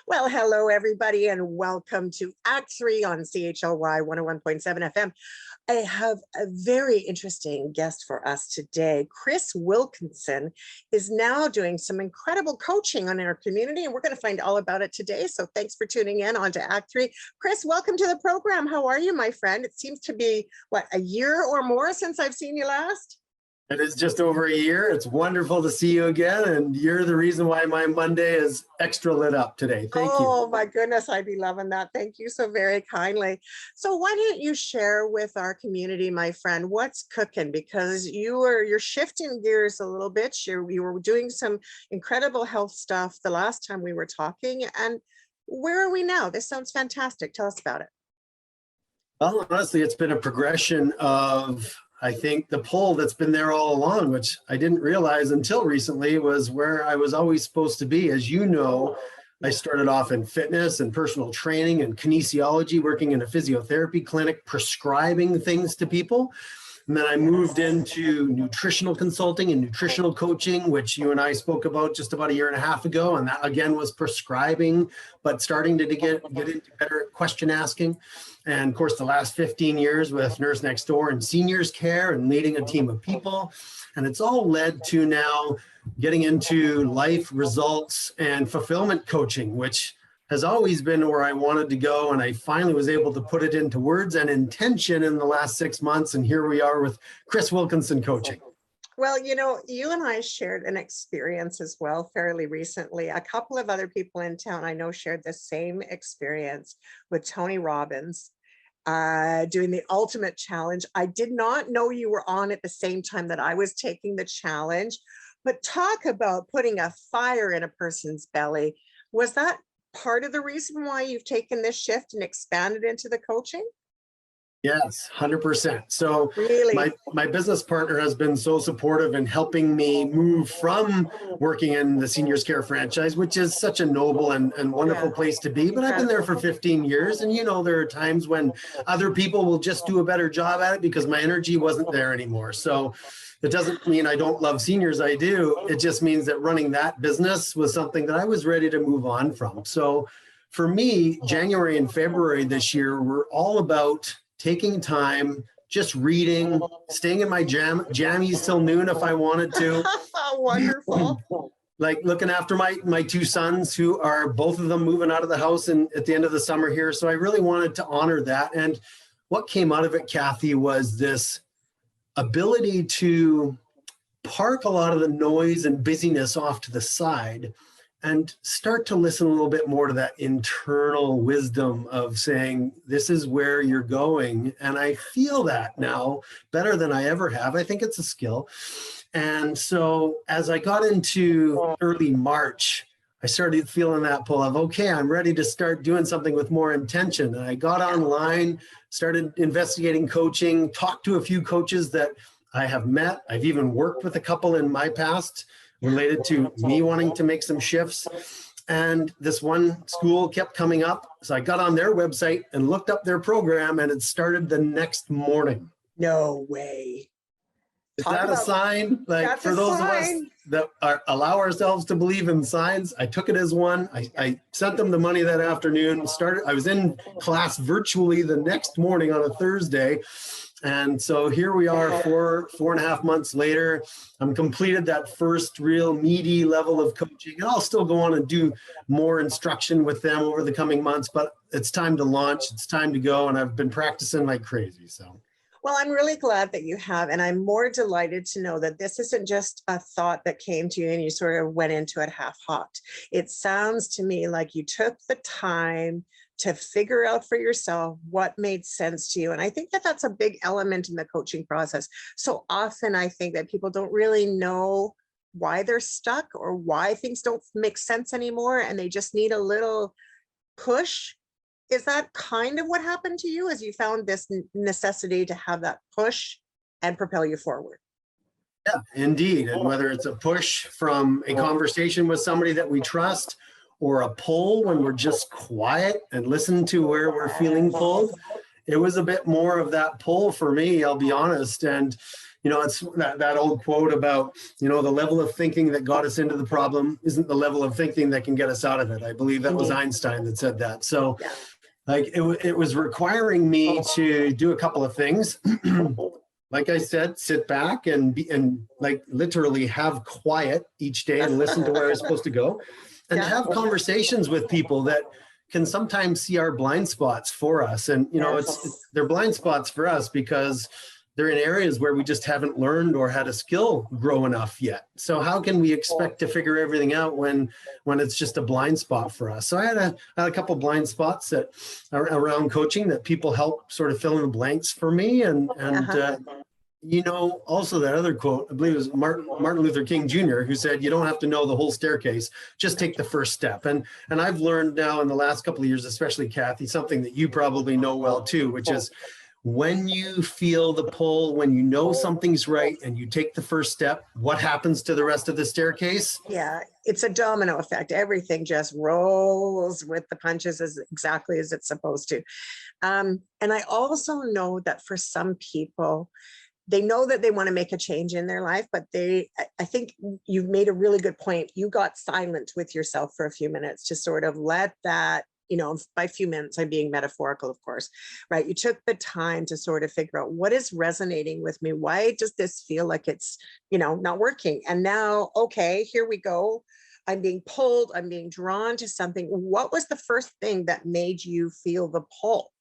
Well, hello, everybody, and welcome to Act 3 on CHLY 101.7 FM. I have a very interesting guest for us today. Chris Wilkinson is now doing some incredible coaching on our community, and we're going to find all about it today. So thanks for tuning in on to Act 3. Chris, welcome to the program. How are you, my friend? It seems to be, what, a year or more since I've seen you last? It is just over a year. It's wonderful to see you again. And you're the reason why my Monday is extra lit up today. Thank you. Oh my goodness, I'd be loving that. Thank you so very kindly. So why don't you share with our community, my friend, what's cooking? Because you're shifting gears a little bit. You were doing some incredible health stuff the last time we were talking. And where are we now? This sounds fantastic. Tell us about it. Well, honestly, it's been a progression of, I think, the pull that's been there all along, which I didn't realize until recently was where I was always supposed to be. As you know, I started off in fitness and personal training and kinesiology, working in a physiotherapy clinic, prescribing things to people. And then I moved into nutritional consulting and nutritional coaching, which you and I spoke about just about a year and a half ago. And that again was prescribing, but starting to get into better question asking. And of course, the last 15 years with Nurse Next Door and seniors care and leading a team of people. And it's all led to now getting into life results and fulfillment coaching, which has always been where I wanted to go. And I finally was able to put it into words and intention in the last 6 months. And here we are with Chris Wilkinson coaching. Well, you know, you and I shared an experience as well fairly recently. A couple of other people in town I know shared the same experience with Tony Robbins doing the ultimate challenge. I did not know you were on at the same time that I was taking the challenge, but talk about putting a fire in a person's belly. Was that part of the reason why you've taken this shift and expanded into the coaching? Yes, 100%. So really, my business partner has been so supportive in helping me move from working in the seniors care franchise, which is such a noble and wonderful place to be. But I've been there for 15 years. And, you know, there are times when other people will just do a better job at it because my energy wasn't there anymore. So it doesn't mean I don't love seniors. I do. It just means that running that business was something that I was ready to move on from. So for me, January and February this year were all about taking time, just reading, staying in my jammies till noon if I wanted to. Wonderful. Like looking after my two sons, who are both of them moving out of the house and at the end of the summer here. So I really wanted to honor that. And what came out of it, Kathy, was this ability to park a lot of the noise and busyness off to the side and start to listen a little bit more to that internal wisdom of saying, this is where you're going. And I feel that now better than I ever have. I think it's a skill. And so as I got into early March, I started feeling that pull of, okay, I'm ready to start doing something with more intention. And I got online, started investigating coaching, talked to a few coaches that I have met. I've even worked with a couple in my past related to me wanting to make some shifts. And this one school kept coming up. So I got on their website and looked up their program, and it started the next morning. No way. Is that a sign? Like, for those of us that allow ourselves to believe in signs, I took it as one. I sent them the money that afternoon. I was in class virtually the next morning on a Thursday. And so here we are 4.5 months later. I'm completed that first real meaty level of coaching, and I'll still go on and do more instruction with them over the coming months, but it's time to launch. It's time to go. And I've been practicing like crazy. So. Well, I'm really glad that you have, and I'm more delighted to know that this isn't just a thought that came to you and you sort of went into it half hot. It sounds to me like you took the time to figure out for yourself what made sense to you. And I think that that's a big element in the coaching process. So often I think that people don't really know why they're stuck or why things don't make sense anymore, and they just need a little push. Is that kind of what happened to you, as you found this necessity to have that push and propel you forward? Yeah, indeed. And whether it's a push from a conversation with somebody that we trust, or a pull when we're just quiet and listen to where we're feeling pulled, it was a bit more of that pull for me, I'll be honest. And, you know, it's that old quote about, you know, the level of thinking that got us into the problem isn't the level of thinking that can get us out of it. I believe that was Einstein that said that. So like it was requiring me to do a couple of things. Like I said, sit back and like literally have quiet each day and listen to where I was supposed to go, and have conversations with people that can sometimes see our blind spots for us. And, you know, they're blind spots for us because they're in areas where we just haven't learned or had a skill grow enough yet. So how can we expect to figure everything out when it's just a blind spot for us? So I had a couple blind spots that around coaching that people help sort of fill in the blanks for me. And you know, also that other quote, I believe it was Martin Luther King Jr., who said, you don't have to know the whole staircase, just take the first step. And I've learned now in the last couple of years, especially Kathy, something that you probably know well too, which is when you feel the pull, when you know something's right and you take the first step, what happens to the rest of the staircase? Yeah, it's a domino effect. Everything just rolls with the punches as exactly as it's supposed to. And I also know that for some people, they know that they want to make a change in their life, but I think you've made a really good point. You got silent with yourself for a few minutes to sort of let that, you know, by a few minutes, I'm being metaphorical, of course, right? You took the time to sort of figure out what is resonating with me. Why does this feel like it's, you know, not working? And now, okay, here we go. I'm being pulled, I'm being drawn to something. What was the first thing that made you feel the pull?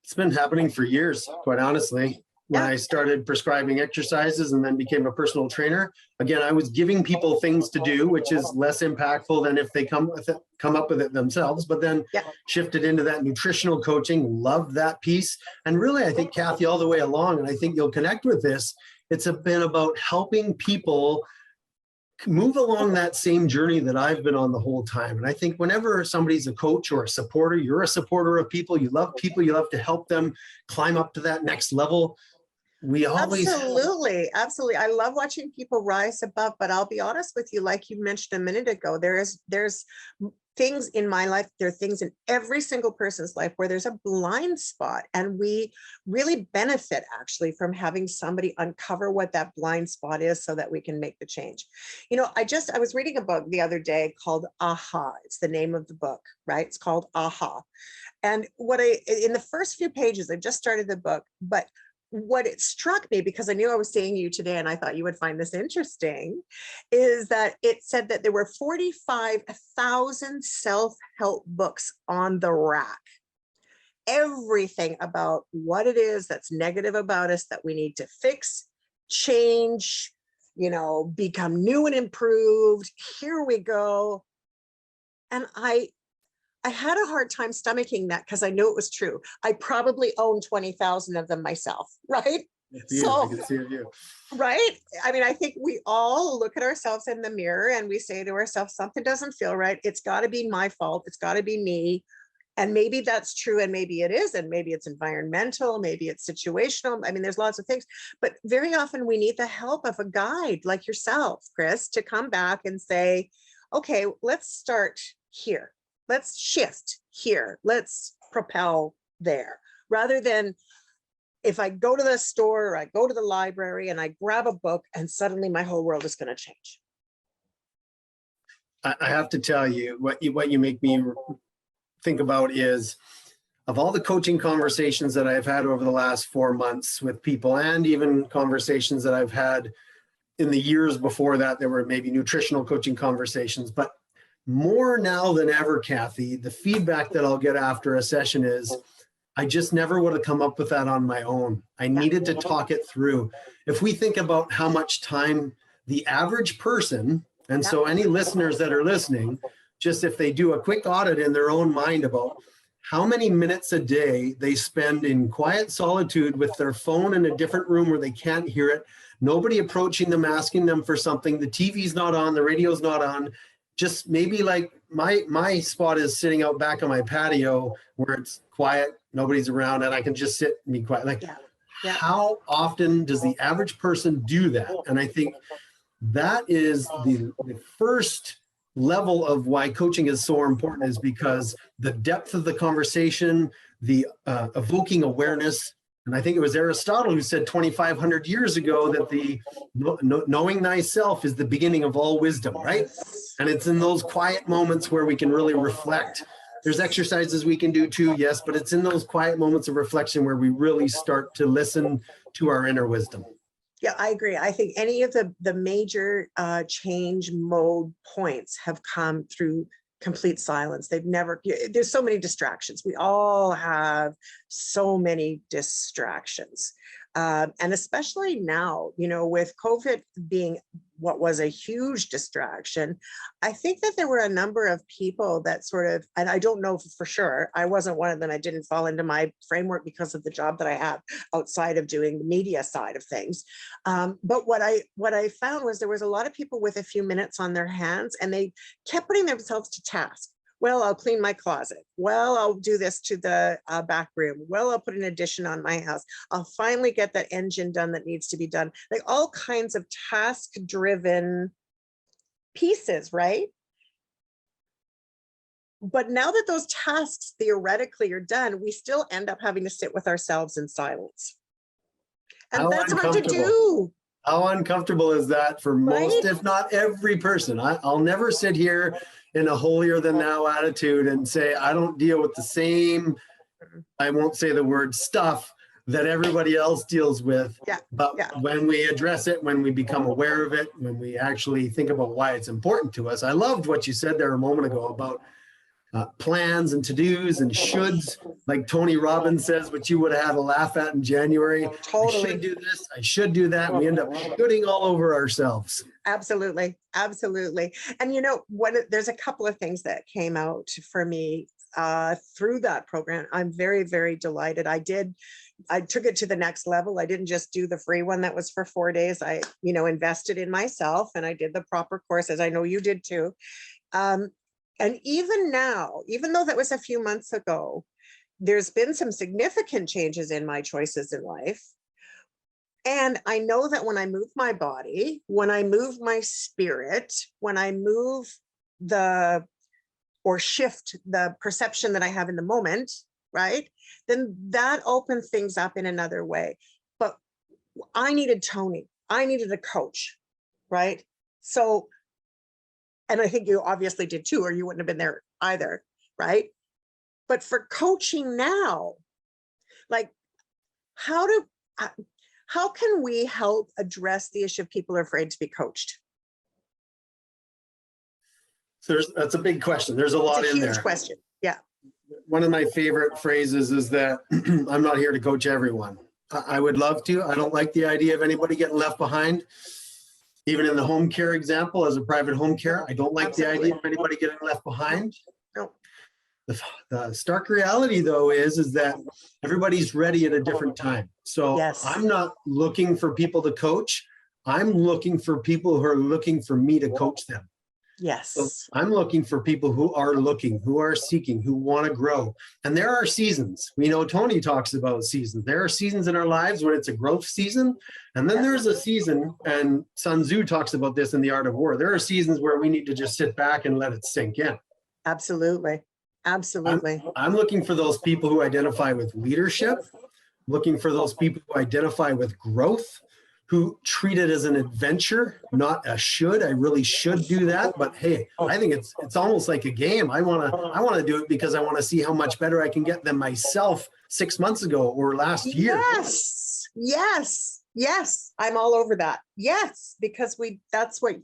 It's been happening for years, quite honestly. When I started prescribing exercises and then became a personal trainer, again, I was giving people things to do, which is less impactful than if they come up with it themselves, but then shifted into that nutritional coaching, loved that piece. And really, I think, Kathy, all the way along, and I think you'll connect with this, it's been about helping people move along that same journey that I've been on the whole time. And I think whenever somebody's a coach or a supporter, you're a supporter of people, you love to help them climb up to that next level. We always absolutely. I love watching people rise above, but I'll be honest with you, like you mentioned a minute ago, there's things in my life, there are things in every single person's life where there's a blind spot, and we really benefit actually from having somebody uncover what that blind spot is so that we can make the change. You know, I was reading a book the other day called Aha. It's the name of the book, right? It's called Aha. And in the first few pages, I just started the book, but what it struck me, because I knew I was seeing you today and I thought you would find this interesting, is that it said that there were 45,000 self-help books on the rack. Everything about what it is that's negative about us that we need to fix, change, you know, become new and improved. Here we go. And I had a hard time stomaching that because I knew it was true. I probably own 20,000 of them myself, right? I can see it. Right? I mean, I think we all look at ourselves in the mirror and we say to ourselves, something doesn't feel right. It's got to be my fault. It's got to be me. And maybe that's true, and maybe it is, and maybe it's environmental, maybe it's situational. I mean, there's lots of things, but very often we need the help of a guide like yourself, Chris, to come back and say, okay, let's start here. Let's shift here. Let's propel there, rather than if I go to the store or I go to the library and I grab a book and suddenly my whole world is going to change. I have to tell you, what you make me think about is, of all the coaching conversations that I've had over the last 4 months with people, and even conversations that I've had in the years before that, there were maybe nutritional coaching conversations, but more now than ever, Kathy, the feedback that I'll get after a session is, I just never would have come up with that on my own. I needed to talk it through. If we think about how much time the average person, and so any listeners that are listening, just if they do a quick audit in their own mind about how many minutes a day they spend in quiet solitude with their phone in a different room where they can't hear it, nobody approaching them, asking them for something, the TV's not on, the radio's not on, just maybe like my spot is sitting out back on my patio where it's quiet, nobody's around, and I can just sit and be quiet. Like, how often does the average person do that? And I think that is the first level of why coaching is so important is because the depth of the conversation, the evoking awareness. And I think it was Aristotle who said 2,500 years ago that the knowing thyself is the beginning of all wisdom, right? And it's in those quiet moments where we can really reflect. There's exercises we can do too, yes, but it's in those quiet moments of reflection where we really start to listen to our inner wisdom. Yeah, I agree. I think any of the major change mode points have come through complete silence. They've never, there's so many distractions. We all have so many distractions. And especially now, you know, with COVID being what was a huge distraction, I think that there were a number of people that sort of, and I don't know for sure, I wasn't one of them. I didn't fall into my framework because of the job that I have outside of doing the media side of things. But what I found was there was a lot of people with a few minutes on their hands, and they kept putting themselves to task. Well, I'll clean my closet. Well, I'll do this to the back room. Well, I'll put an addition on my house. I'll finally get that engine done that needs to be done. Like all kinds of task-driven pieces, right? But now that those tasks theoretically are done, we still end up having to sit with ourselves in silence. And that's hard to do. How uncomfortable is that for most, if not every person? I'll never sit here in a holier than thou attitude and say, I don't deal with the same, I won't say the word stuff that everybody else deals with. Yeah. But when we address it, when we become aware of it, when we actually think about why it's important to us. I loved what you said there a moment ago about plans and to-dos and shoulds, like Tony Robbins says, which you would have had a laugh at in January. Totally. I should do this, I should do that. And we end up shooting all over ourselves. Absolutely. Absolutely. And you know, there's a couple of things that came out for me through that program. I'm very, very delighted. I took it to the next level. I didn't just do the free one that was for 4 days. I, you know, invested in myself, and I did the proper courses. I know you did too. And even now, even though that was a few months ago, there's been some significant changes in my choices in life. And I know that when I move my body, when I move my spirit, when I move or shift the perception that I have in the moment, right, then that opens things up in another way. But I needed Tony. I needed a coach, right? So, and I think you obviously did too, or you wouldn't have been there either, right? But for coaching now, like how can we help address the issue of people are afraid to be coached? So that's a big question. There's a lot in there. Huge question. Yeah. One of my favorite phrases is that I'm not here to coach everyone. I would love to. I don't like the idea of anybody getting left behind. Even in the home care example, as a private home care, I don't like the idea of anybody getting left behind. No. The stark reality, though, is that everybody's ready at a different time. So I'm not looking for people to coach. I'm looking for people who are looking for me to coach them. Yes. So I'm looking for people who are looking, who are seeking, who want to grow. And there are seasons. We know Tony talks about seasons. There are seasons in our lives when it's a growth season. And then there's a season, and Sun Tzu talks about this in The Art of War. There are seasons where we need to just sit back and let it sink in. Absolutely. Absolutely. I'm looking for those people who identify with leadership, looking for those people who identify with growth, who treat it as an adventure, not a should. I really should do that, but hey, I think it's almost like a game. I want to do it because I want to see how much better I can get than myself 6 months ago or last year. Yes, yes, yes. I'm all over that. Yes, because that's what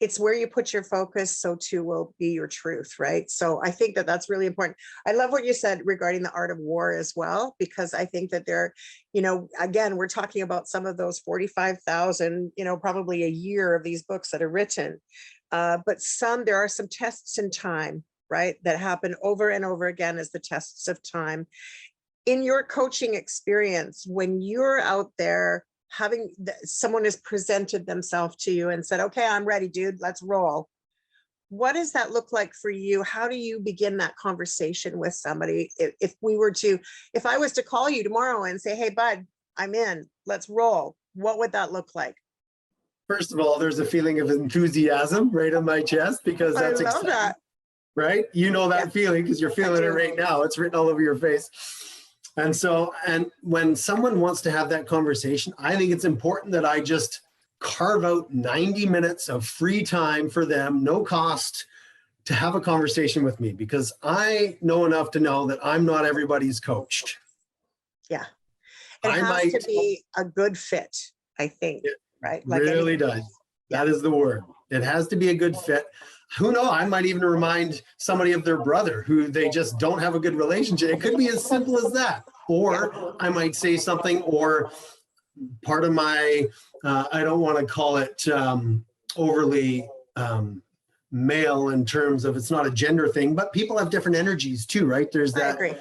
it's where you put your focus, so too will be your truth, right? So I think that that's really important. I love what you said regarding The Art of War as well, because I think that you know, again, we're talking about some of those 45,000, you know, probably a year of these books that are written. But there are some tests in time, right, that happen over and over again as the tests of time. In your coaching experience, when you're out there someone has presented themselves to you and said, okay, I'm ready, dude, let's roll. What does that look like for you? How do you begin that conversation with somebody? If I was to call you tomorrow and say, hey, bud, I'm in, let's roll. What would that look like? First of all, there's a feeling of enthusiasm right on my chest because I that's love exciting, that. right? You know Yeah, that feeling because you're feeling it do. right now. It's written all over your face. And so, and when someone wants to have that conversation, I think it's important that I just carve out 90 minutes of free time for them, no cost, to have a conversation with me because I know enough to know that I'm not everybody's coach. Yeah. It I has to might, be a good fit, I think, it right? Like really anything does. else. That Yeah. is the word. It has to be a good fit. Who knows? I might even remind somebody of their brother who they just don't have a good relationship. It could be as simple as that. Yeah. Or I might say something, or part of my, I don't want to call it overly male in terms of it's not a gender thing, but people have different energies too, right? There's I that agree.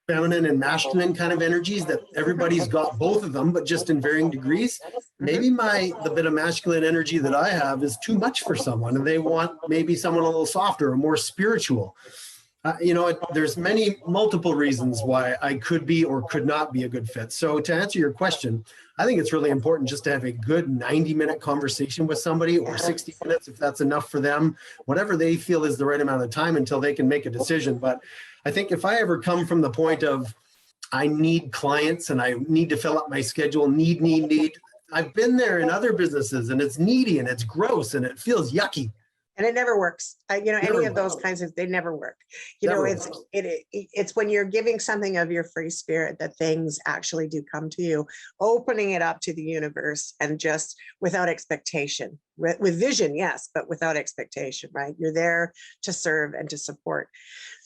feminine and masculine kind of energies that everybody's got both of them, but just in varying degrees. Maybe the bit of masculine energy that I have is too much for someone and they want maybe someone a little softer or more spiritual. There's multiple reasons why I could be or could not be a good fit. So to answer your question, I think it's really important just to have a good 90-minute conversation with somebody or 60 minutes if that's enough for them, whatever they feel is the right amount of time until they can make a decision. But I think if I ever come from the point of I need clients and I need to fill up my schedule, need, I've been there in other businesses and it's needy and it's gross and it feels yucky. And it never works. Any of those Never. kinds of, they never work. Never. It's when you're giving something of your free spirit that things actually do come to you, opening it up to the universe and just without expectation, with vision, yes, but without expectation, right? You're there to serve and to support.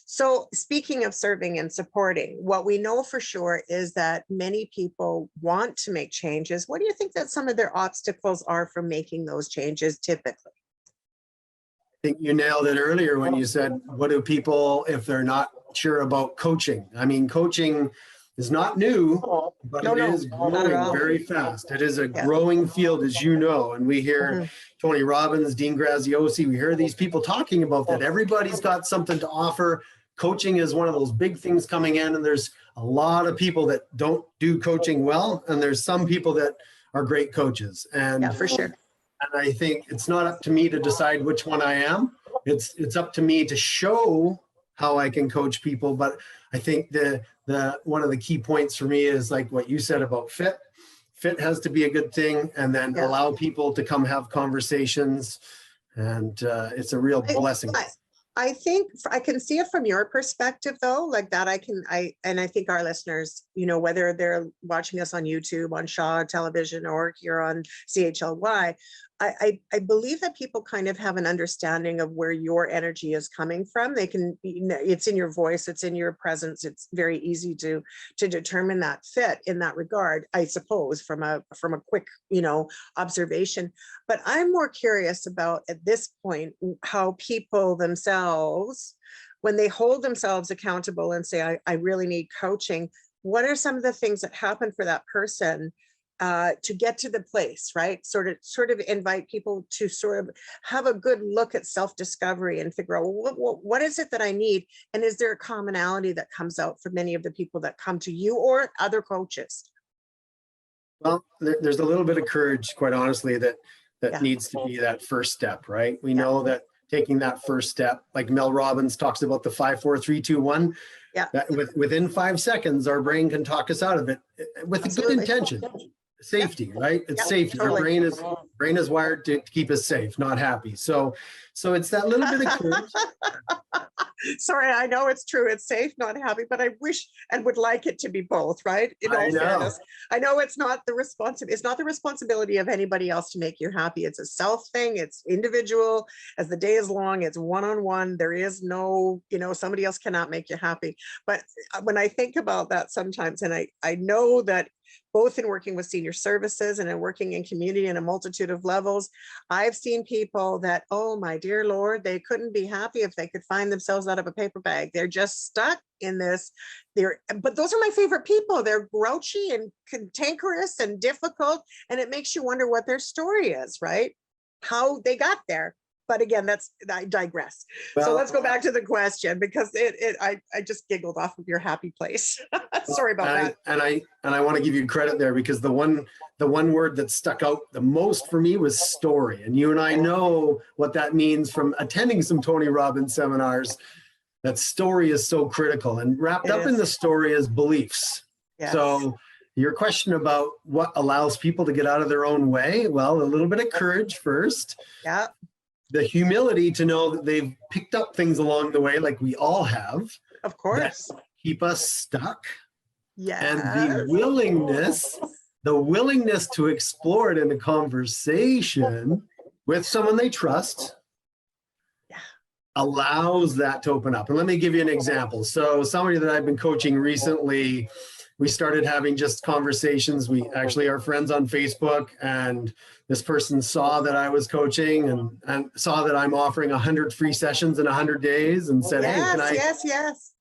So speaking of serving and supporting, what we know for sure is that many people want to make changes. What do you think that some of their obstacles are for making those changes typically? I think you nailed it earlier when you said, what do people, if they're not sure about coaching? I mean, coaching is not new, but it is growing very fast. It is a growing field, as you know, and we hear Tony Robbins, Dean Graziosi, we hear these people talking about that. Everybody's got something to offer. Coaching is one of those big things coming in, and there's a lot of people that don't do coaching well, and there's some people that are great coaches. And yeah, for sure. And I think it's not up to me to decide which one I am. It's up to me to show how I can coach people. But I think the one of the key points for me is like what you said about fit. Fit has to be a good thing, and then allow people to come have conversations. And it's a real blessing. I think I can see it from your perspective though, like that and I think our listeners, whether they're watching us on YouTube, on Shaw Television, or here on CHLY, I believe that people kind of have an understanding of where your energy is coming from. They can, it's in your voice, it's in your presence. It's very easy to determine that fit in that regard, I suppose, from a quick, observation. But I'm more curious about at this point, how people themselves, when they hold themselves accountable and say, I really need coaching, what are some of the things that happen for that person to get to the place, right? Sort of invite people to sort of have a good look at self-discovery and figure out what is it that I need? And is there a commonality that comes out for many of the people that come to you or other coaches? Well, there's a little bit of courage, quite honestly, that needs to be that first step, right? We know that taking that first step, like Mel Robbins talks about the 5, 4, 3, 2, 1. That within 5 seconds, our brain can talk us out of it with a good intention. Safety, right? It's safety. Totally. Our brain is wired to keep us safe, not happy. So it's that little bit of courage. Sorry, I know it's true. It's safe, not happy, but I wish and would like it to be both, right? In all fairness, I know it's not the responsibility of anybody else to make you happy. It's a self thing. It's individual. As the day is long, it's one-on-one. There is no, somebody else cannot make you happy. But when I think about that sometimes, and I know that both in working with senior services and in working in community in a multitude of levels, I've seen people that, oh my dear Lord, they couldn't be happy if they could find themselves out of a paper bag. They're just stuck in this. But those are my favorite people. They're grouchy and cantankerous and difficult. And it makes you wonder what their story is, right? How they got there. But again, I digress. So Well, let's go back to the question, because I just giggled off of your happy place. Sorry about that. And I want to give you credit there, because the one word that stuck out the most for me was story. And you and I know what that means from attending some Tony Robbins seminars, that story is so critical, and wrapped up in the story is beliefs. Yes. So your question about what allows people to get out of their own way, well, a little bit of courage first. Yeah. The humility to know that they've picked up things along the way, like we all have. Of course. Keep us stuck. Yeah. And the willingness to explore it in a conversation with someone they trust allows that to open up. And let me give you an example. So somebody that I've been coaching recently, we started having just conversations. We actually are friends on Facebook, and this person saw that I was coaching and saw that I'm offering 100 free sessions in 100 days, and said, yes,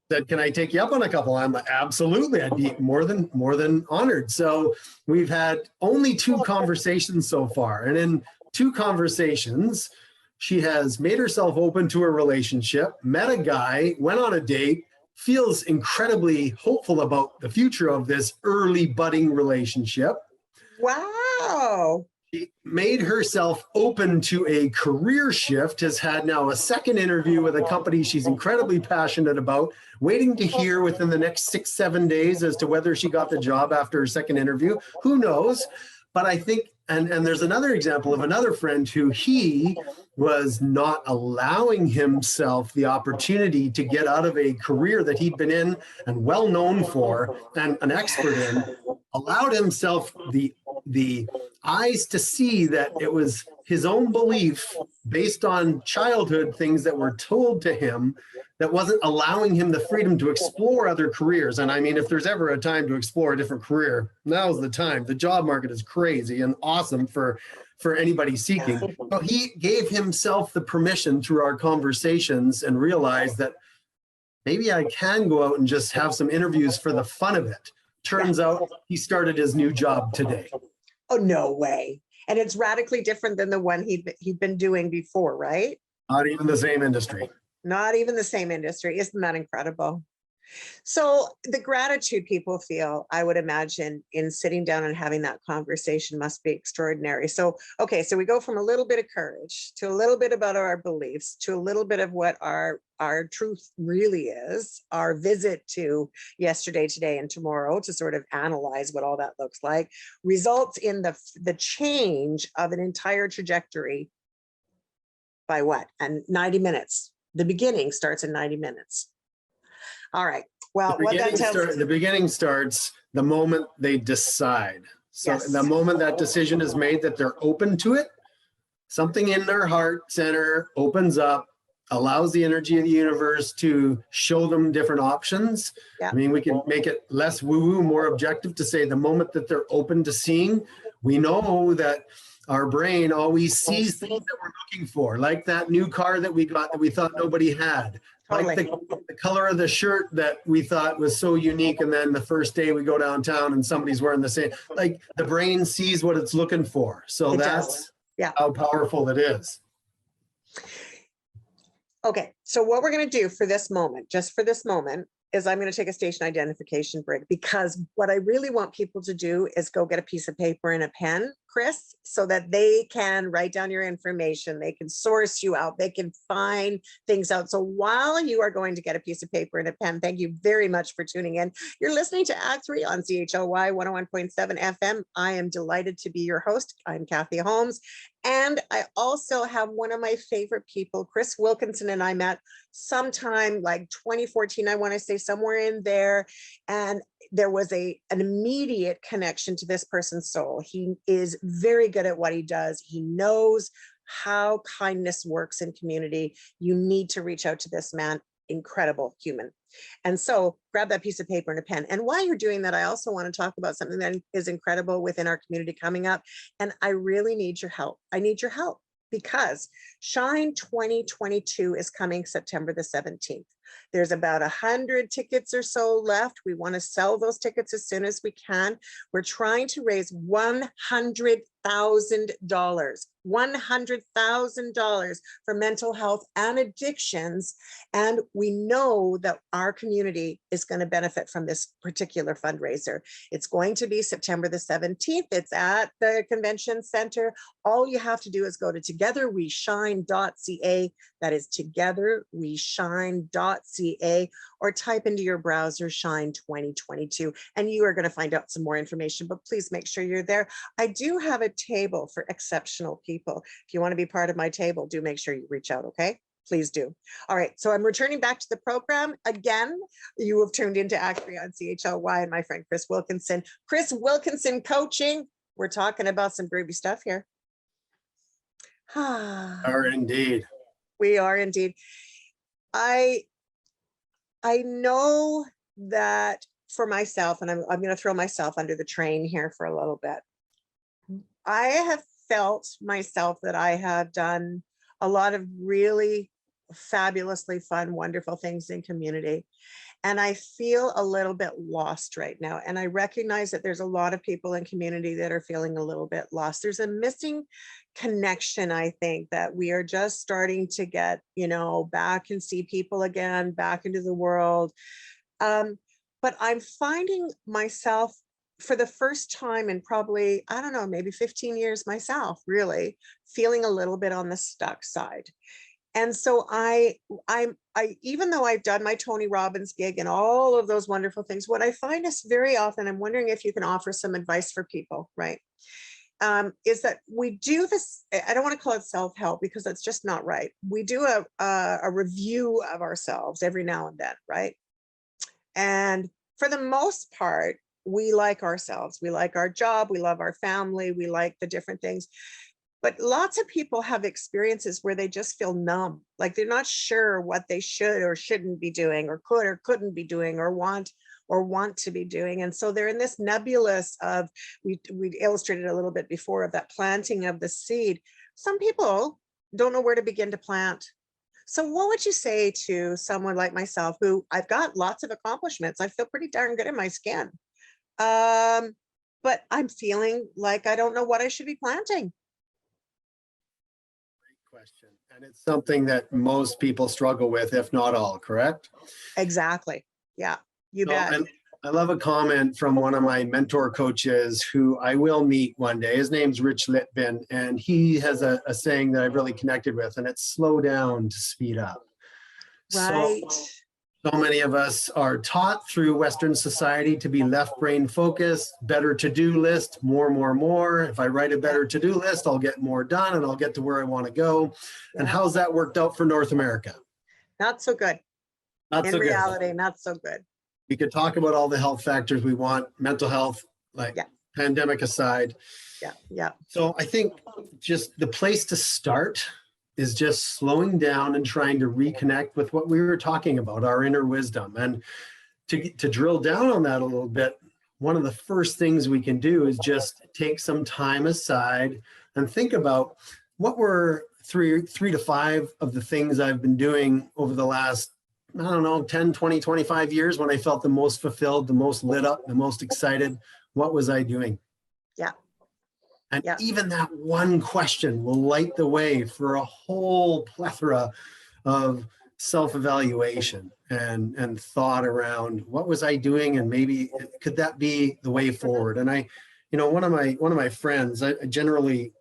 hey, can I take you up on a couple? I'm like, absolutely. I'd be more than honored. So we've had only 2 conversations so far. And in 2 conversations, she has made herself open to a relationship, met a guy, went on a date, feels incredibly hopeful about the future of this early budding relationship. Wow. She made herself open to a career shift, has had now a second interview with a company she's incredibly passionate about, waiting to hear within the next 6-7 days as to whether she got the job after her second interview. Who knows? But I think, and there's another example of another friend who he was not allowing himself the opportunity to get out of a career that he'd been in and well known for and an expert in, allowed himself the eyes to see that it was his own belief based on childhood things that were told to him that wasn't allowing him the freedom to explore other careers. And I mean, if there's ever a time to explore a different career, now's the time. The job market is crazy and awesome for anybody seeking. So he gave himself the permission through our conversations and realized that maybe I can go out and just have some interviews for the fun of it. Turns out he started his new job today. Oh, no way. And it's radically different than the one he'd been doing before, right? Not even the same industry. Not even the same industry. Isn't that incredible? So the gratitude people feel, I would imagine, in sitting down and having that conversation must be extraordinary. So, okay, so we go from a little bit of courage to a little bit about our beliefs to a little bit of what our truth really is, our visit to yesterday, today, and tomorrow to sort of analyze what all that looks like, results in the change of an entire trajectory by what? And 90 minutes. The beginning starts in 90 minutes. All right. Well, the beginning starts the moment they decide. So the moment that decision is made that they're open to it, something in their heart center opens up, allows the energy of the universe to show them different options. Yeah. I mean, we can make it less woo-woo, more objective to say the moment that they're open to seeing, we know that our brain always sees things that we're looking for, like that new car that we got that we thought nobody had. Like the color of the shirt that we thought was so unique, and then the first day we go downtown and somebody's wearing the same. Like the brain sees what it's looking for. So that's how powerful it is. Okay, so what we're going to do for this moment, just for this moment, is I'm going to take a station identification break, because what I really want people to do is go get a piece of paper and a pen, Chris, so that they can write down your information. They can source you out. They can find things out. So while you are going to get a piece of paper and a pen, thank you very much for tuning in. You're listening to Act 3 on CHLY 101.7 FM. I am delighted to be your host. I'm Kathy Holmes. And I also have one of my favorite people, Chris Wilkinson, and I met sometime like 2014, I want to say, somewhere in there. And there was an immediate connection to this person's soul. He is very good at what he does. He knows how kindness works in community. You need to reach out to this man. Incredible human. And so grab that piece of paper and a pen. And while you're doing that, I also want to talk about something that is incredible within our community coming up. And I really need your help. I need your help, because Shine 2022 is coming September the 17th. There's about 100 tickets or so left. We want to sell those tickets as soon as we can. We're trying to raise $100,000 $100,000 for mental health and addictions. And we know that our community is going to benefit from this particular fundraiser. It's going to be September the 17th. It's at the convention center. All you have to do is go to togetherweshine.ca. That is togetherweshine.ca, or type into your browser Shine 2022, and you are going to find out some more information, but please make sure you're there. I do have a table for exceptional people. If you want to be part of my table, do make sure you reach out, okay? Please do. All right, so I'm returning back to the program. Again, you have tuned into Actory on CHLY and my friend Chris Wilkinson. Chris Wilkinson Coaching. We're talking about some groovy stuff here. Are indeed. We are indeed. I know that for myself, and I'm going to throw myself under the train here for a little bit. I have felt myself that I have done a lot of really fabulously fun, wonderful things in community. And I feel a little bit lost right now. And I recognize that there's a lot of people in community that are feeling a little bit lost. There's a missing connection, I think, that we are just starting to get, back and see people again, back into the world. But I'm finding myself for the first time in probably, I don't know, maybe 15 years myself, really feeling a little bit on the stuck side. And so I even though I've done my Tony Robbins gig and all of those wonderful things, what I find is very often, I'm wondering if you can offer some advice for people, right? Is that we do this, I don't want to call it self-help because that's just not right. We do a review of ourselves every now and then, right? And for the most part, we like ourselves. We like our job. We love our family. We like the different things. But lots of people have experiences where they just feel numb, like they're not sure what they should or shouldn't be doing, or could or couldn't be doing, or want to be doing. And so they're in this nebulous of, we illustrated a little bit before, of that planting of the seed. Some people don't know where to begin to plant. So what would you say to someone like myself, who I've got lots of accomplishments? I feel pretty darn good in my skin. But I'm feeling like I don't know what I should be planting. Question. And it's something that most people struggle with, if not all, correct? Exactly. Yeah, you bet. I love a comment from one of my mentor coaches who I will meet one day. His name's Rich Litbin, and he has a saying that I've really connected with, and it's slow down to speed up. Right. So many of us are taught through Western society to be left brain focused, better to-do list, more. If I write a better to-do list, I'll get more done and I'll get to where I want to go. And how's that worked out for North America? Not so good. In reality, not so good. We could talk about all the health factors we want, mental health, pandemic aside. Yeah. So I think just the place to start is just slowing down and trying to reconnect with what we were talking about, our inner wisdom. And to drill down on that a little bit, one of the first things we can do is just take some time aside and think about what were three to five of the things I've been doing over the last, 10, 20, 25 years when I felt the most fulfilled, the most lit up, the most excited. What was I doing? Yeah. And even that one question will light the way for a whole plethora of self-evaluation and thought around what was I doing, and maybe could that be the way forward. And one of my friends, I generally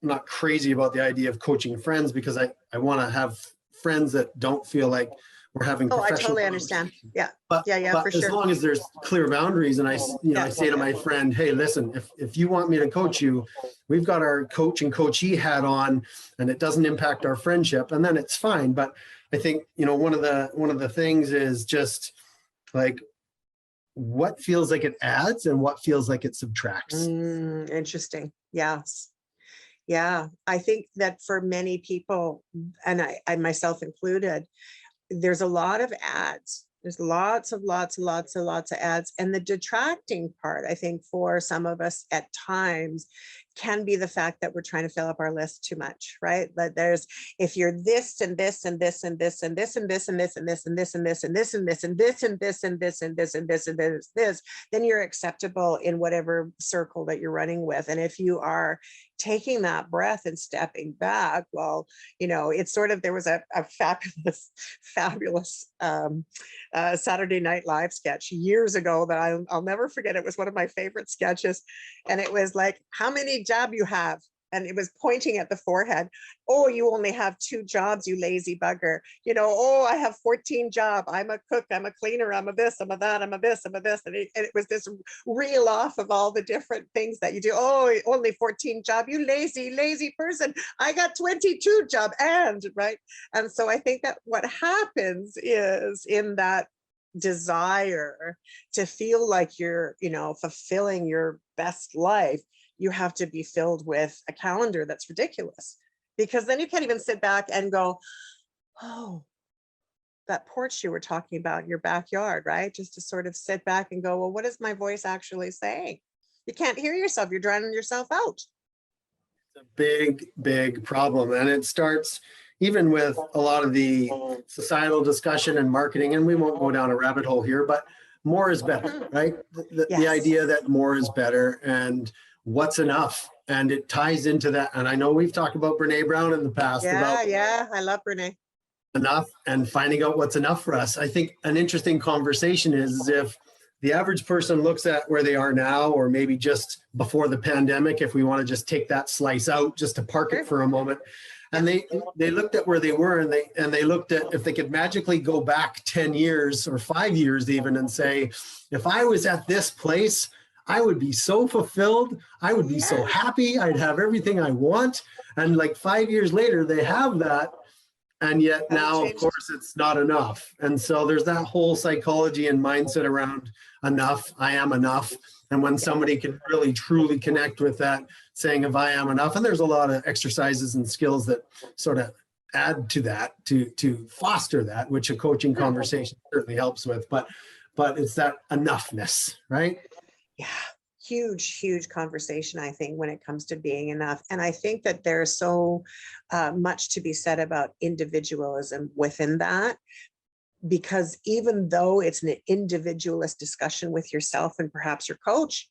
not crazy about the idea of coaching friends, because I want to have friends that don't feel like we're having professional. I totally understand. Yeah. But for sure. As long as there's clear boundaries, and I say to my friend, hey, listen, if you want me to coach you, we've got our coach and coachee hat on, and it doesn't impact our friendship, and then it's fine. But I think, one of the things is just like, what feels like it adds and what feels like it subtracts. Interesting. Yes. Yeah. I think that for many people, and I myself included, there's a lot of ads. There's lots of ads. And the detracting part, I think, for some of us at times can be the fact that we're trying to fill up our list too much, right? That there's, if you're this and this and this and this and this and this and this and this and this and this and this and this and this and this and this and this and this and this, then you're acceptable in whatever circle that you're running with. And if you are taking that breath and stepping back, well, you know, it's sort of, there was a fabulous Saturday Night Live sketch years ago that I'll never forget. It was one of my favorite sketches. And it was like, how many job you have? And it was pointing at the forehead. Oh, you only have 2 jobs, you lazy bugger. You know, oh, I have 14 jobs. I'm a cook, I'm a cleaner, I'm a this, I'm a that, I'm a this, I'm a this. And it was this reel off of all the different things that you do. Oh, only 14 jobs, you lazy person. I got 22 jobs, and right. And so I think that what happens is, in that desire to feel like you're, you know, fulfilling your best life, you have to be filled with a calendar that's ridiculous, because then you can't even sit back and go, oh, that porch you were talking about in your backyard, right? Just to sort of sit back and go, well, what is my voice actually saying? You can't hear yourself. You're drowning yourself out. It's a big problem. And it starts even with a lot of the societal discussion and marketing, and we won't go down a rabbit hole here, but more is better, right? The idea that more is better, and what's enough. And it ties into that. And I know we've talked about Brene Brown in the past. Yeah, I love Brene. Enough, and finding out what's enough for us. I think an interesting conversation is if the average person looks at where they are now, or maybe just before the pandemic, if we want to just take that slice out, just to park it for a moment. And they looked at where they were, and they looked at if they could magically go back 10 years or 5 years even, and say, if I was at this place, I would be so fulfilled. I would be so happy. I'd have everything I want. And like 5 years later, they have that. And yet now, of course, it's not enough. And so there's that whole psychology and mindset around enough. I am enough. And when somebody can really, truly connect with that, saying, if I am enough, and there's a lot of exercises and skills that sort of add to that, to foster that, which a coaching conversation certainly helps with. But it's that enoughness, right? Yeah, huge conversation, I think, when it comes to being enough. And I think that there's so much to be said about individualism within that, because even though it's an individualist discussion with yourself and perhaps your coach,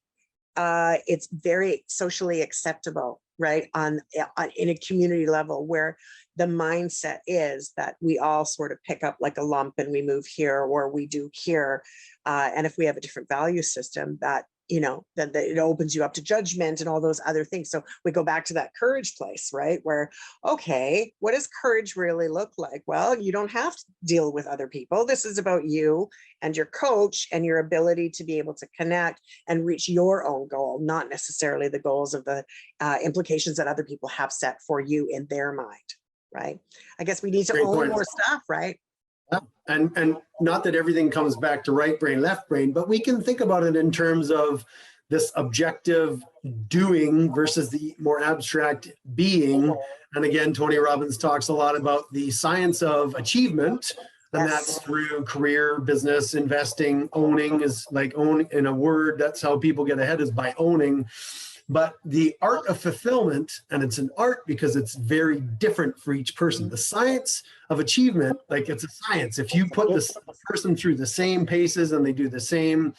it's very socially acceptable, right? In a community level, where the mindset is that we all sort of pick up like a lump and we move here, or we do here. And if we have a different value system, that, you know, that it opens you up to judgment and all those other things. So we go back to that courage place, right? Where, okay, what does courage really look like? Well, you don't have to deal with other people. This is about you and your coach and your ability to be able to connect and reach your own goal, not necessarily the goals of the implications that other people have set for you in their mind, right? I guess we need to own more stuff, right? And not that everything comes back to right brain, left brain, but we can think about it in terms of this objective doing versus the more abstract being. And again, Tony Robbins talks a lot about the science of achievement, and that's through career, business, investing. Owning is like own in a word. That's how people get ahead, is by owning. But the art of fulfillment, and it's an art because it's very different for each person. The science of achievement, like it's a science. If you put this person through the same paces and they do the same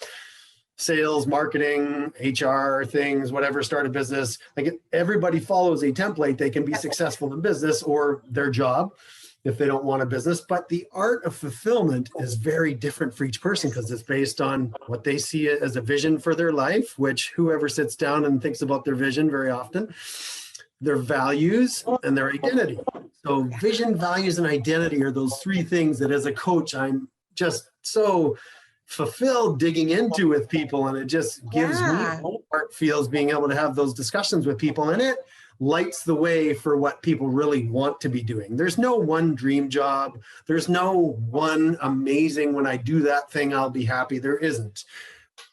sales, marketing, HR things, whatever, start a business, like everybody follows a template, they can be successful in business or their job if they don't want a business. But the art of fulfillment is very different for each person, because it's based on what they see as a vision for their life, which whoever sits down and thinks about their vision very often, their values and their identity. So vision, values, and identity are those 3 things that as a coach, I'm just so fulfilled digging into with people. And it just gives me heart feels being able to have those discussions with people, and it lights the way for what people really want to be doing. There's no one dream job. There's no one amazing, when I do that thing, I'll be happy. There isn't.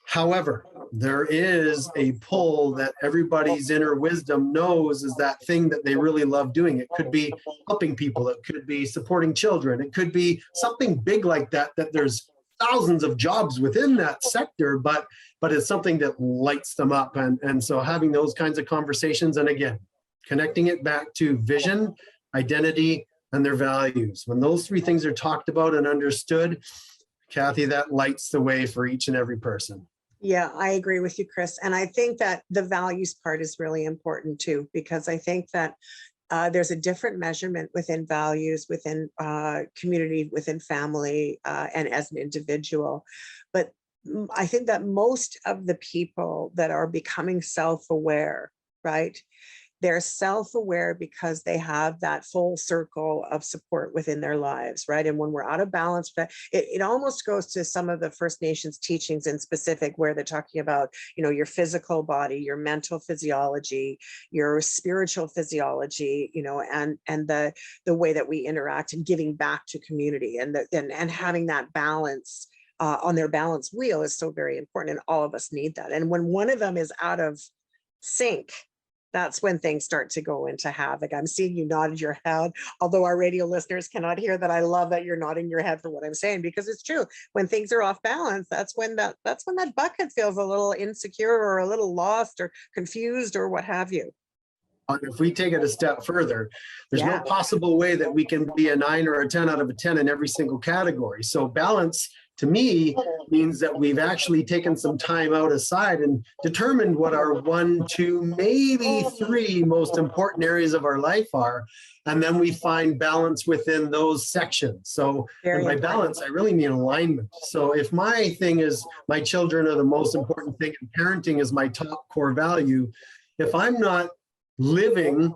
However, there is a pull that everybody's inner wisdom knows is that thing that they really love doing. It could be helping people. It could be supporting children. It could be something big like that, that there's thousands of jobs within that sector, but it's something that lights them up. And so having those kinds of conversations, and again, connecting it back to vision, identity, and their values. When those three things are talked about and understood, Kathy, that lights the way for each and every person. Yeah, I agree with you, Chris. And I think that the values part is really important too, because I think that there's a different measurement within values, within community, within family, and as an individual. But I think that most of the people that are becoming self-aware, right? They're self-aware because they have that full circle of support within their lives, right? And when we're out of balance, it almost goes to some of the First Nations teachings in specific, where they're talking about, your physical body, your mental physiology, your spiritual physiology, and the way that we interact and giving back to community, and having that balance on their balance wheel is so very important, and all of us need that. And when one of them is out of sync, that's when things start to go into havoc. I'm seeing you nod your head, although our radio listeners cannot hear that. I love that you're nodding your head for what I'm saying, because it's true. When things are off balance, that's when that bucket feels a little insecure or a little lost or confused or what have you. If we take it a step further, there's Yeah. no possible way that we can be a 9 or a 10 out of a 10 in every single category. So balance, to me, means that we've actually taken some time out aside and determined what our 1, 2, maybe 3 most important areas of our life are. And then we find balance within those sections. So, and by balance, I really mean alignment. So if my thing is my children are the most important thing and parenting is my top core value, if I'm not living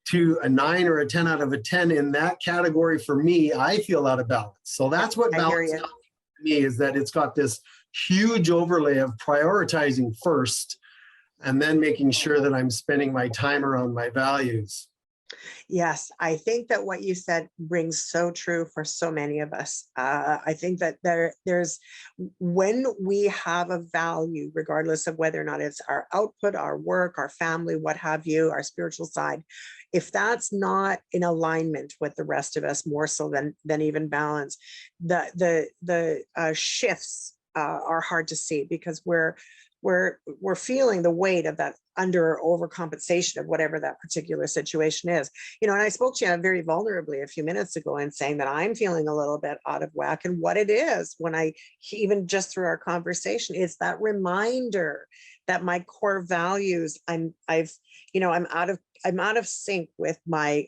to a 9 or a 10 out of a 10 in that category, for me, I feel out of balance. So that's what balance to me is, that it's got this huge overlay of prioritizing first and then making sure that I'm spending my time around my values. Yes, I think that what you said rings so true for so many of us. I think that there's when we have a value, regardless of whether or not it's our output, our work, our family, what have you, our spiritual side, if that's not in alignment with the rest of us, more so than even balance, the shifts are hard to see, because we're feeling the weight of that under or overcompensation of whatever that particular situation is. And I spoke to you very vulnerably a few minutes ago and saying that I'm feeling a little bit out of whack, and what it is, when I, even just through our conversation, is that reminder that my core values, I'm out of sync with my,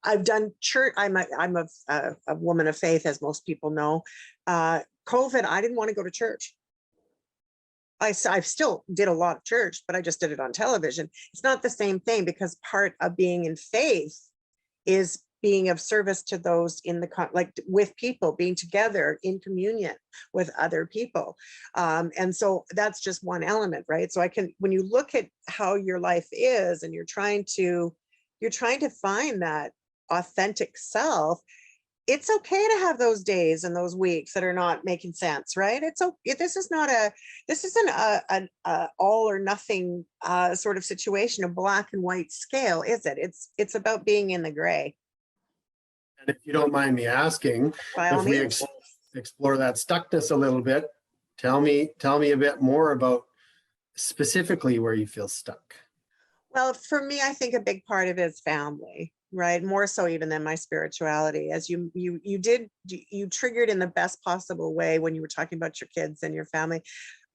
I've done church. I'm a woman of faith, as most people know. COVID, I didn't want to go to church. I still did a lot of church, but I just did it on television. It's not the same thing, because part of being in faith is being of service to those in the with people, being together in communion with other people. And so that's just one element, right? So when you look at how your life is and you're trying to find that authentic self, it's okay to have those days and those weeks that are not making sense, right? It's okay. This isn't an all or nothing sort of situation, a black and white scale, is it? It's about being in the gray. And if you don't mind me asking, if we explore that stuckness a little bit, tell me a bit more about specifically where you feel stuck. Well, for me, I think a big part of it is family, right? More so even than my spirituality, as you triggered in the best possible way when you were talking about your kids and your family.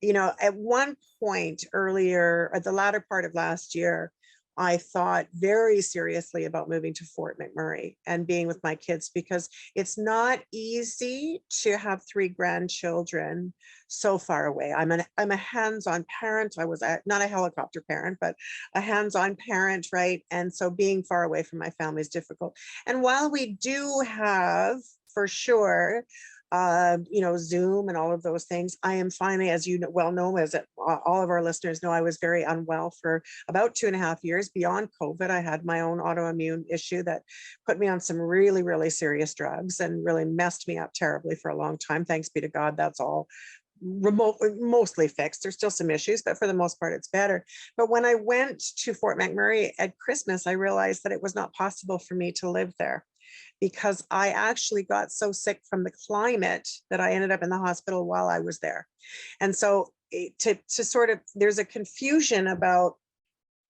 At one point earlier, at the latter part of last year, I thought very seriously about moving to Fort McMurray and being with my kids, because it's not easy to have 3 grandchildren so far away. I'm a hands-on parent. I was not a helicopter parent, but a hands-on parent, right? And so being far away from my family is difficult. And while we do have, for sure, Zoom and all of those things, I am finally, as you well know, as all of our listeners know, I was very unwell for about 2.5 years. Beyond COVID, I had my own autoimmune issue that put me on some really, really serious drugs and really messed me up terribly for a long time. Thanks be to God, that's all mostly fixed. There's still some issues, but for the most part, it's better. But when I went to Fort McMurray at Christmas, I realized that it was not possible for me to live there, because I actually got so sick from the climate that I ended up in the hospital while I was there. And so to sort of, there's a confusion about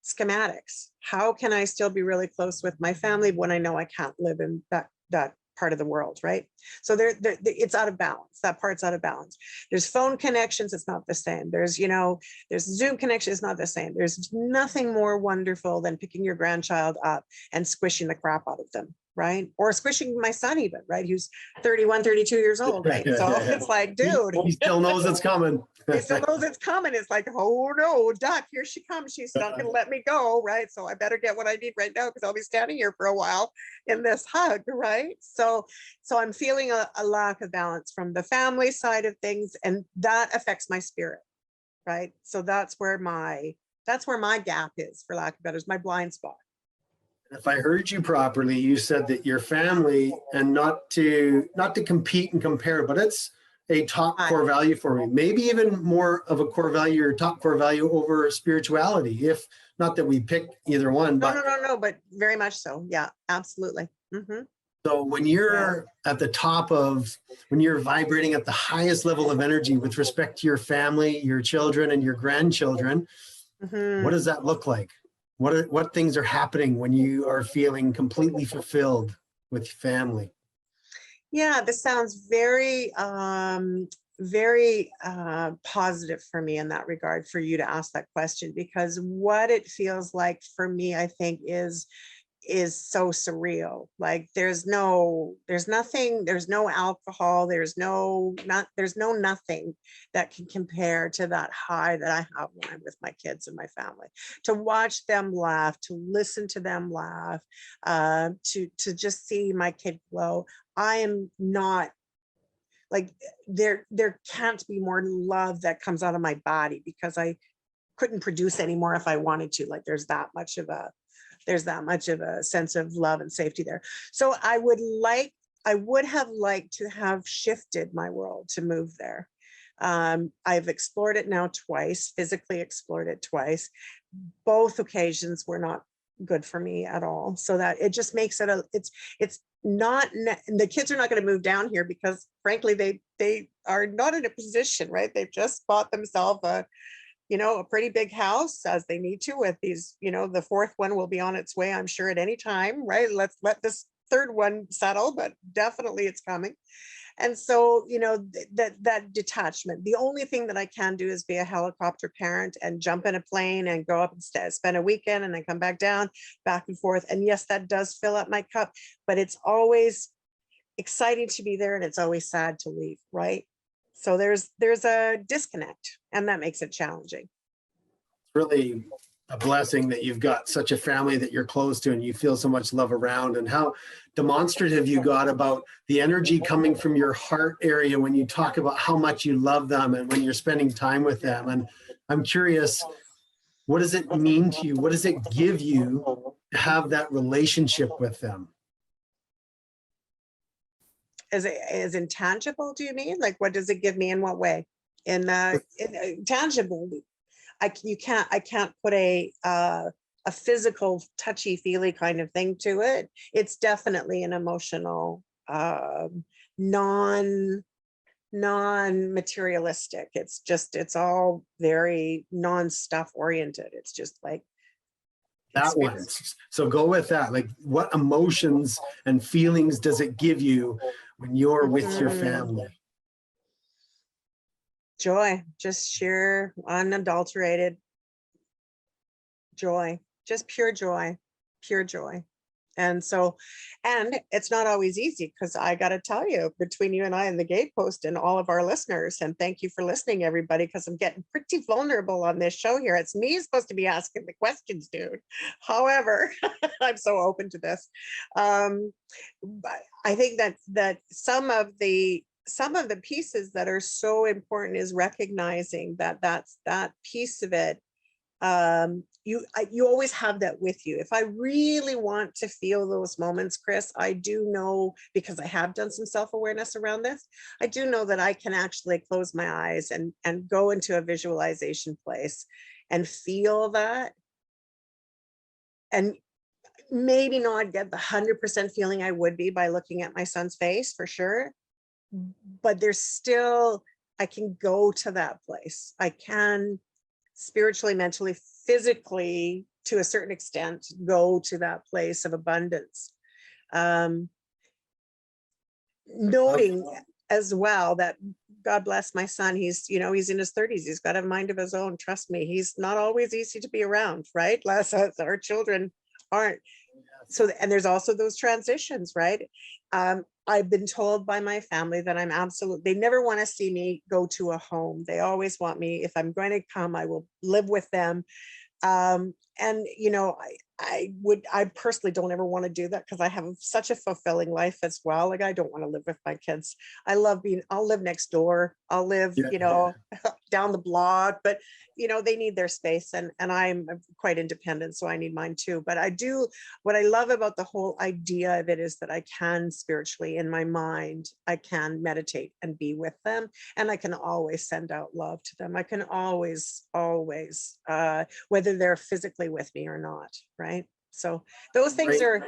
schematics. How can I still be really close with my family when I know I can't live in that part of the world, right? So it's out of balance. That part's out of balance. There's phone connections, it's not the same. There's, there's Zoom connection, it's not the same. There's nothing more wonderful than picking your grandchild up and squishing the crap out of them, right? Or squishing my son even, right? Who's 31, 32 years old, right? So it's like, dude. He still knows it's coming. He still knows it's coming. It's like, oh no, Duck, here she comes. She's not going to let me go, right? So I better get what I need right now because I'll be standing here for a while in this hug, right? So I'm feeling a lack of balance from the family side of things, and that affects my spirit, right? So that's where my gap is, for lack of better, is my blind spot. If I heard you properly, you said that your family, and not to compete and compare, but it's a top core value for me. Maybe even more of a core value or top core value over spirituality. If not that we pick either one, but no, but very much so. Yeah, absolutely. Mm-hmm. So when you're at the top of, when you're vibrating at the highest level of energy with respect to your family, your children, and your grandchildren, what does that look like? What things are happening when you are feeling completely fulfilled with family? Yeah, this sounds very, very positive for me in that regard, for you to ask that question, because what it feels like for me, I think, is so surreal. Like there's no alcohol, there's no nothing that can compare to that high that I have when I'm with my kids and my family. To watch them laugh, to listen to them laugh, to just see my kid glow. I am not like, there can't be more love that comes out of my body, because I couldn't produce anymore if I wanted to. Like there's that much of a sense of love and safety there. So I would have liked to have shifted my world to move there. I've explored it now twice, physically explored it twice. Both occasions were not good for me at all. So that it just makes it it's not, the kids are not going to move down here because frankly, they are not in a position, right? They've just bought themselves a pretty big house, as they need to, with these, the fourth one will be on its way, I'm sure, at any time, right? Let's let this third one settle, but definitely it's coming. And so, that detachment, the only thing that I can do is be a helicopter parent and jump in a plane and go up and spend a weekend and then come back down, back and forth. And yes, that does fill up my cup, but it's always exciting to be there and it's always sad to leave, right? So there's a disconnect, and that makes it challenging. It's really a blessing that you've got such a family that you're close to and you feel so much love around. And how demonstrative you got about the energy coming from your heart area when you talk about how much you love them and when you're spending time with them. And I'm curious, what does it mean to you? What does it give you to have that relationship with them? Is intangible, do you mean? Like, what does it give me in what way? In tangible, I can't put a physical touchy feely kind of thing to it. It's definitely an emotional, non-materialistic. It's all very non-stuff oriented. It's just like that one. So go with that. Like, what emotions and feelings does it give you when you're with your family? Joy, just sheer, unadulterated joy, just pure joy, pure joy. And so, and it's not always easy, because I got to tell you, between you and I and the gatepost and all of our listeners, and thank you for listening, everybody, because I'm getting pretty vulnerable on this show here. It's me supposed to be asking the questions, dude. However, I'm so open to this. But I think that some of the pieces that are so important is recognizing that piece of it. You always have that with you. If I really want to feel those moments, Chris, I do know, because I have done some self-awareness around this, I do know that I can actually close my eyes and go into a visualization place and feel that. And maybe not get the 100% feeling I would be by looking at my son's face for sure, but there's still, I can go to that place. I can spiritually, mentally, physically, to a certain extent, go to that place of abundance. Noting as well that, God bless my son, he's, you know, he's in his 30s, he's got a mind of his own. Trust me, he's not always easy to be around, right? Less our children aren't. So, and there's also those transitions, right? I've been told by my family that I'm absolutely, they never want to see me go to a home. They always want me, if I'm going to come, I will live with them. And, you know, I personally don't ever want to do that because I have such a fulfilling life as well. Like, I don't want to live with my kids. I love being, I'll live next door. I'll live, you know, down the block, but, you know, they need their space, and I'm quite independent, so I need mine too. But I do, what I love about the whole idea of it is that I can spiritually, in my mind, I can meditate and be with them, and I can always send out love to them. I can always, whether they're physically with me or not, right? So those things are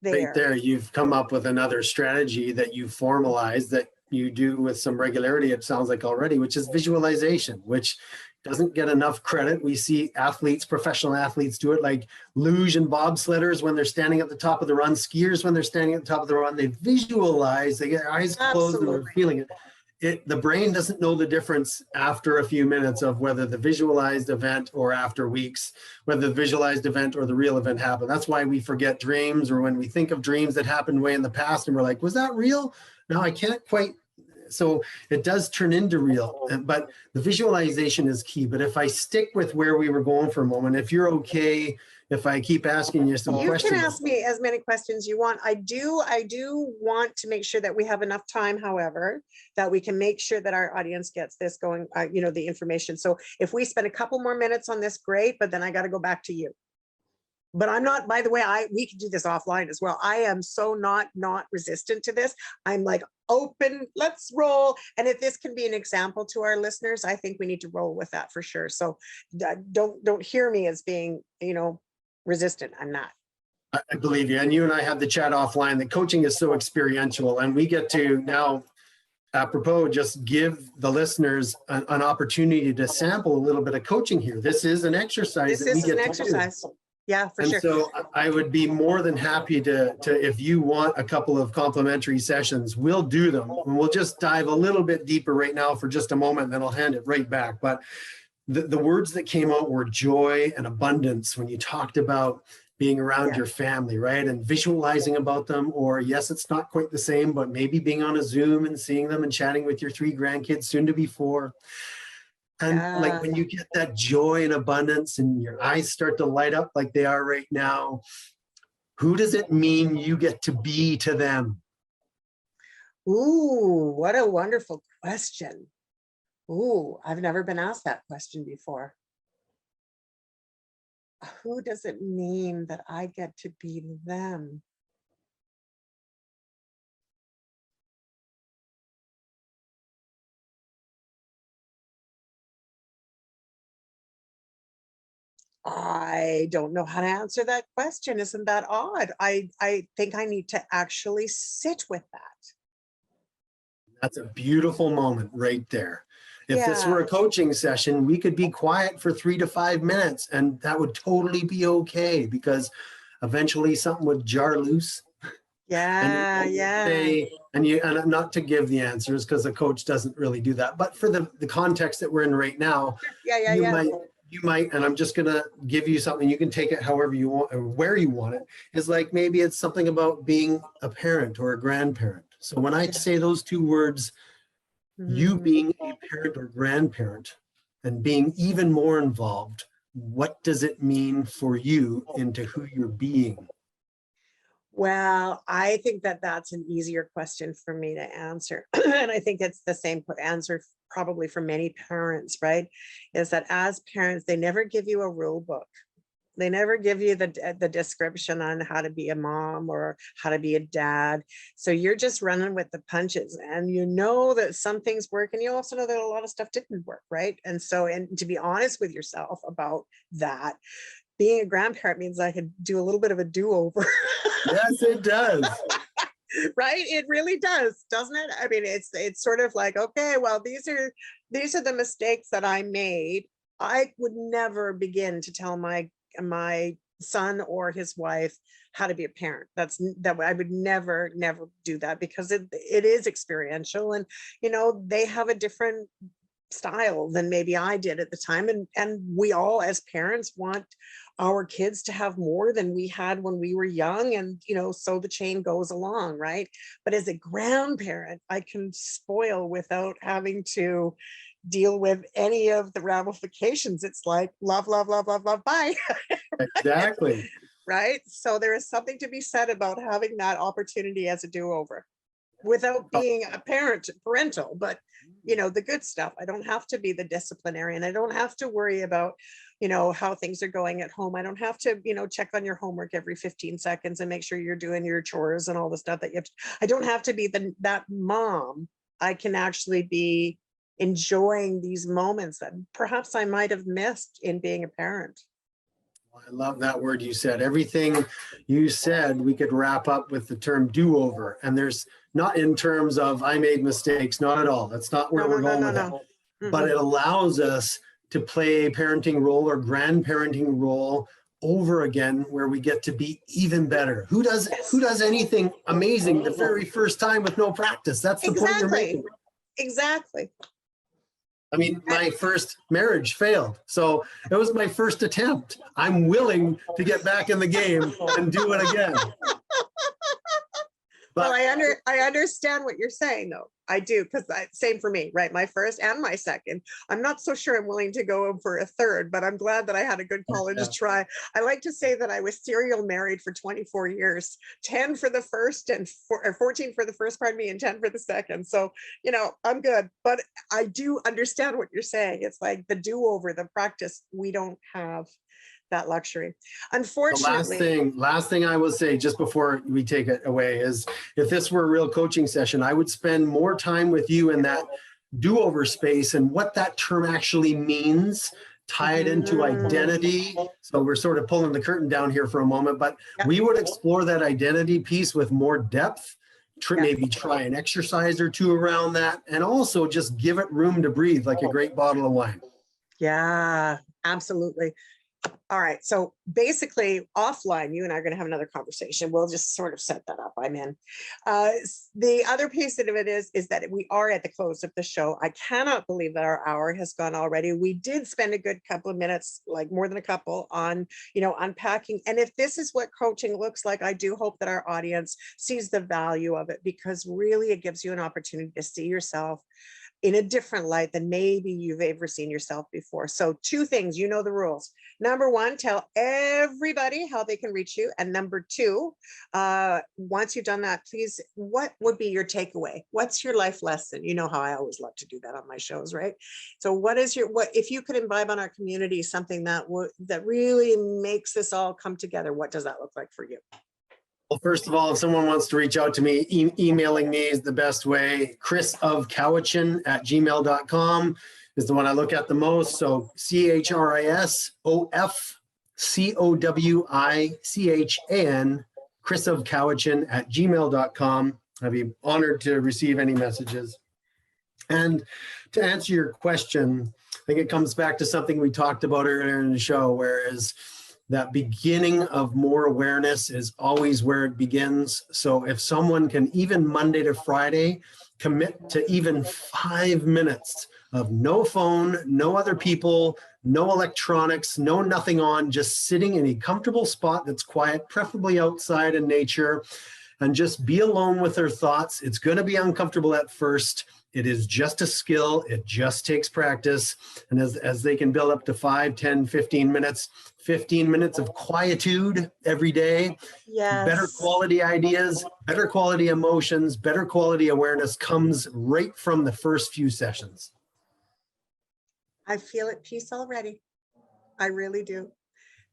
there. Right there, you've come up with another strategy that you formalize that you do with some regularity, it sounds like already, which is visualization, which doesn't get enough credit. We see athletes, professional athletes do it, like luge and bobsledders when they're standing at the top of the run, skiers when they're standing at the top of the run, they visualize, they get their eyes closed and they're feeling it. The brain doesn't know the difference after a few minutes of whether the visualized event or after weeks, whether the visualized event or the real event happened. That's why we forget dreams, or when we think of dreams that happened way in the past and we're like, was that real? No, I can't quite. So it does turn into real, but the visualization is key. But if I stick with where we were going for a moment, if you're okay, if I keep asking you some questions. You can ask me as many questions you want. I do want to make sure that we have enough time, however, that we can make sure that our audience gets this going, you know, the information. So if we spend a couple more minutes on this, great, but then I got to go back to you. But I'm not, by the way, we can do this offline as well. I am so not resistant to this. I'm like, open, let's roll. And if this can be an example to our listeners, I think we need to roll with that for sure. So don't hear me as being, you know, resistant. I'm not. I believe you. And you and I had the chat offline that coaching is so experiential, and we get to now, apropos, just give the listeners an opportunity to sample a little bit of coaching here. This is an exercise. This is an exercise. Yeah, for sure. So I would be more than happy to, if you want a couple of complimentary sessions, we'll do them. And we'll just dive a little bit deeper right now for just a moment, and then I'll hand it right back. But the words that came out were joy and abundance when you talked about being around your family, right? And visualizing about them, or yes, it's not quite the same, but maybe being on a Zoom and seeing them and chatting with your 3 grandkids, soon to be 4. And like when you get that joy and abundance and your eyes start to light up like they are right now, who does it mean you get to be to them? Ooh, what a wonderful question. Ooh, I've never been asked that question before. Who does it mean that I get to be them? I don't know how to answer that question. Isn't that odd? I think I need to actually sit with that. That's a beautiful moment right there. If this were a coaching session, we could be quiet for 3 to 5 minutes, and that would totally be okay, because eventually something would jar loose. And not to give the answers, because the coach doesn't really do that, but for the context that we're in right now, you might, and I'm just going to give you something, you can take it however you want or where you want it, is like maybe it's something about being a parent or a grandparent. So when I say those 2 words, you being a parent or grandparent and being even more involved, what does it mean for you into who you're being? Well, I think that that's an easier question for me to answer. And I think it's the same answer probably for many parents, right? Is that as parents, they never give you a rule book. They never give you the description on how to be a mom or how to be a dad. So you're just running with the punches, and you know that some things work, and you also know that a lot of stuff didn't work, right? And so, and to be honest with yourself about that, being a grandparent means I could do a little bit of a do-over. Yes, it does. Right? It really does, doesn't it? I mean, it's sort of like, okay, well, these are the mistakes that I made. I would never begin to tell my son or his wife how to be a parent. That I would never do that, because it is experiential, and they have a different style than maybe I did at the time, and we all as parents want our kids to have more than we had when we were young, and so the chain goes along, right? But as a grandparent, I can spoil without having to deal with any of the ramifications. It's like love, love, love, love, love, bye. Exactly. Right? So there is something to be said about having that opportunity as a do-over without being a parental, but the good stuff. I don't have to be the disciplinarian. I don't have to worry about how things are going at home. I don't have to check on your homework every 15 seconds and make sure you're doing your chores and all the stuff that you have to. I don't have to be that mom. I can actually be enjoying these moments that perhaps I might have missed in being a parent. I love that word you said. Everything you said, we could wrap up with the term do-over. And there's not in terms of I made mistakes, not at all. That's not where we're going with it. But it allows us to play a parenting role or grandparenting role over again, where we get to be even better. Who does anything amazing the very first time with no practice? That's the point you're making. Exactly. I mean, my first marriage failed, so it was my first attempt. I'm willing to get back in the game and do it again. But, well, I understand what you're saying, though. I do, because same for me, right? My first and my second. I'm not so sure I'm willing to go for a third, but I'm glad that I had a good college try. I like to say that I was serial married for 24 years, 10 for the first and 14 for the first, pardon me, and 10 for the second. So, I'm good. But I do understand what you're saying. It's like the do-over, the practice. We don't have that luxury, unfortunately. The last thing I will say just before we take it away is, if this were a real coaching session, I would spend more time with you in that do-over space and what that term actually means, tie it into identity. So we're sort of pulling the curtain down here for a moment, but we would explore that identity piece with more depth. Maybe try an exercise or two around that, and also just give it room to breathe like a great bottle of wine. Yeah, absolutely. All right. So basically, offline, you and I are going to have another conversation. We'll just sort of set that up. I'm in. The other piece of it is that we are at the close of the show. I cannot believe that our hour has gone already. We did spend a good couple of minutes, like more than a couple, on unpacking. And if this is what coaching looks like, I do hope that our audience sees the value of it, because really it gives you an opportunity to see yourself in a different light than maybe you've ever seen yourself before. So 2 things, the rules. Number 1, tell everybody how they can reach you. And number 2, once you've done that, please, what would be your takeaway? What's your life lesson? You know how I always love to do that on my shows, right? So what if you could imbibe on our community something that really makes this all come together, what does that look like for you? Well, first of all, if someone wants to reach out to me, emailing me is the best way. chrisofcowichan@gmail.com is the one I look at the most. So CHRISOFCOWICHAN, chrisofcowichan@gmail.com. I'd be honored to receive any messages. And to answer your question, I think it comes back to something we talked about earlier in the show, whereas that beginning of more awareness is always where it begins. So if someone can, even Monday to Friday, commit to even 5 minutes of no phone, no other people, no electronics, no nothing on, just sitting in a comfortable spot that's quiet, preferably outside in nature, and just be alone with their thoughts. It's going to be uncomfortable at first. It is just a skill. It just takes practice. And as they can build up to 5, 10, 15 minutes of quietude every day, better quality ideas, better quality emotions, better quality awareness comes right from the first few sessions. I feel at peace already. I really do.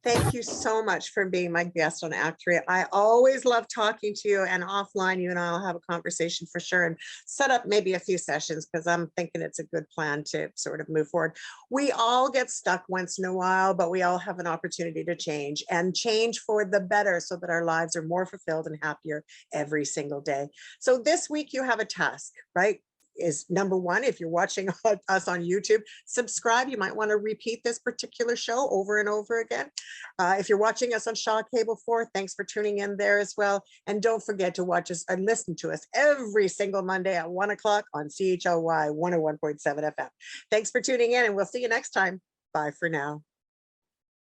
Thank you so much for being my guest on Actory. I always love talking to you, and offline, you and I will have a conversation for sure and set up maybe a few sessions, because I'm thinking it's a good plan to sort of move forward. We all get stuck once in a while, but we all have an opportunity to change and change for the better so that our lives are more fulfilled and happier every single day. So this week you have a task, right? Is number one, if you're watching us on YouTube, subscribe. You might want to repeat this particular show over and over again. If you're watching us on Shaw Cable 4, thanks for tuning in there as well. And don't forget to watch us and listen to us every single Monday at 1 o'clock on CHLY 101.7 FM. Thanks for tuning in, and we'll see you next time. Bye for now.